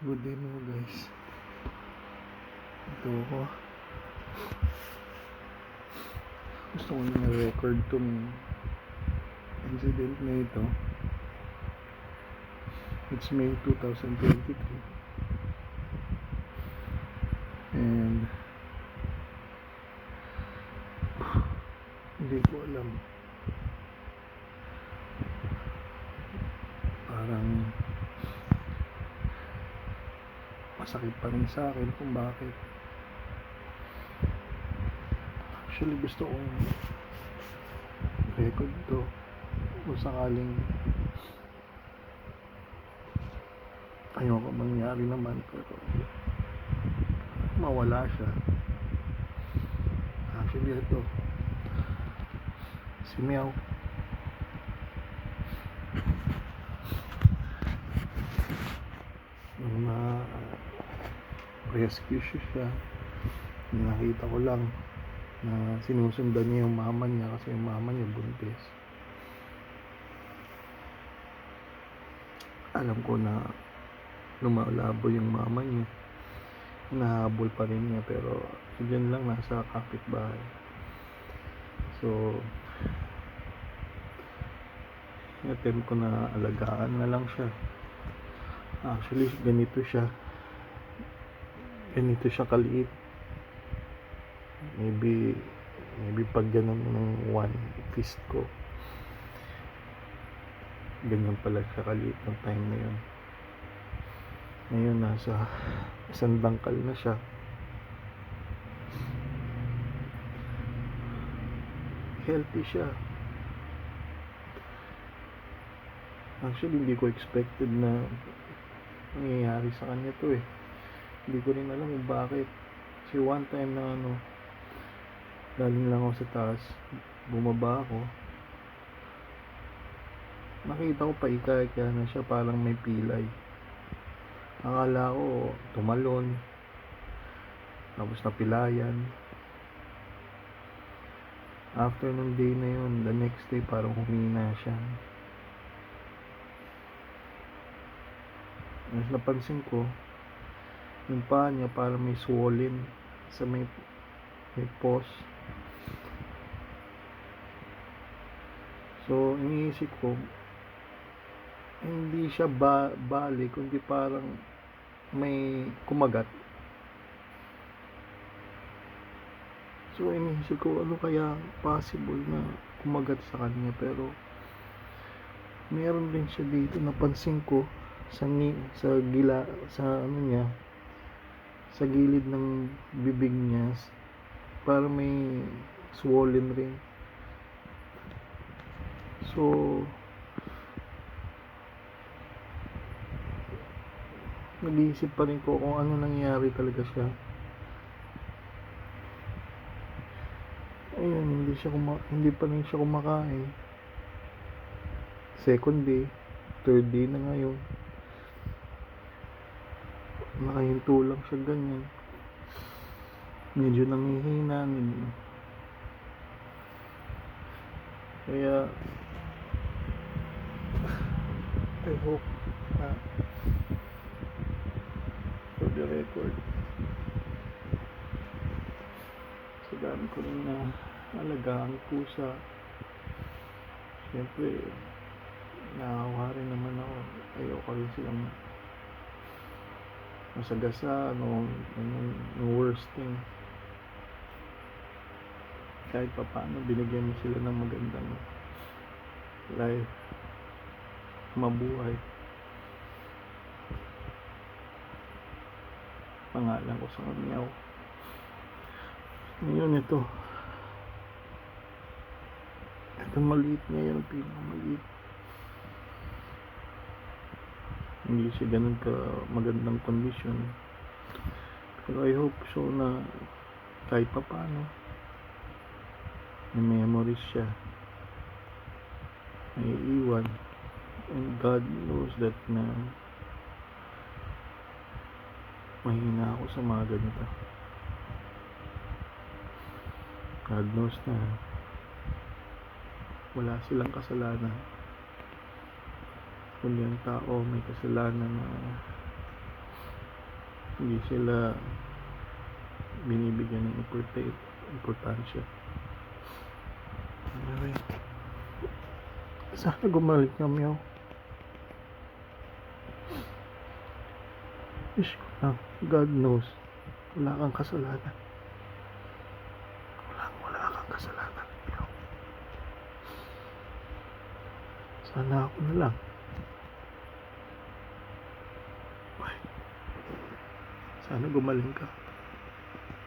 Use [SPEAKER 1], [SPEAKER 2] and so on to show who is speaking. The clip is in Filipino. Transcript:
[SPEAKER 1] Good day mga guys. Ito ako. Gusto ko na record tong incident na ito. It's May 2023. And hindi ko alam. Parang masakit pa rin sa akin kung bakit. Actually gusto kong record to kung sakaling ayoko mangyari naman, pero mawala siya. Actually ito si Meow, nung rescue siya, nakita ko lang na sinusundan niya yung mama niya kasi yung mama niya buntis. Alam ko na lumalabo yung mama niya, nahabol pa rin niya, pero dyan lang nasa kapitbahay. So attempt ko na alagaan na lang siya. Actually ganito siya kaliit. Maybe pag ganun ng one fist ko, ganyan pala siya kaliit ng time na yun. Ngayon nasa isang dangkal na siya. Healthy siya. Actually hindi ko expected na nangyayari sa kanya to eh. Hindi ko rin alam kung bakit. Kasi one time na galing lang ako sa taas, bumaba ako, nakita ko paika-ika na siya, parang may pilay. Akala ko tumalon, tapos napilayan. After nung day na yun, the next day parang humina siya. Mas napansin ko yung paa niya parang may swollen sa may paws. So iniisip ko, hindi siya bali, kundi parang may kumagat. So iniisip ko, ano kaya possible na kumagat sa kanya, pero meron din siya dito, napansin ko sa gila, sa ano niya, sa gilid ng bibig niya, parang may swollen rin. So nag-iisip pa rin ko kung ano nangyari talaga siya. Ayun, hindi pa rin siya kumakain. Second day, third day na ngayon, nakahinto lang siya ganyan. Medyo nangihina. Kaya I hope na for the record, sa dami ko rin na alagaan pusa, siyempre naawa rin naman ako. Ayoko rin silang masagasa, no worst thing. Kahit pa paano binigyan mo sila ng magandang life, mabuhay. Pangalan ko sa Meow. Ngayon ito maliit ngayon, pinakamaliit. Hindi siya ganun ka magandang kondisyon, pero I hope so na kahit pa paano may memories siya may iwan. And God knows that na mahina ako sa mga ganito. God knows na wala silang kasalanan, kundi ang tao may kasalanan na Hindi sila binibigyan ng importansya. Anyway, sana gumaling ka, Meow. Wish ko lang, God knows, wala kang kasalanan. Wala kang kasalanan, Meow. Sana ako na lang. Bye. Sana gumaling ka.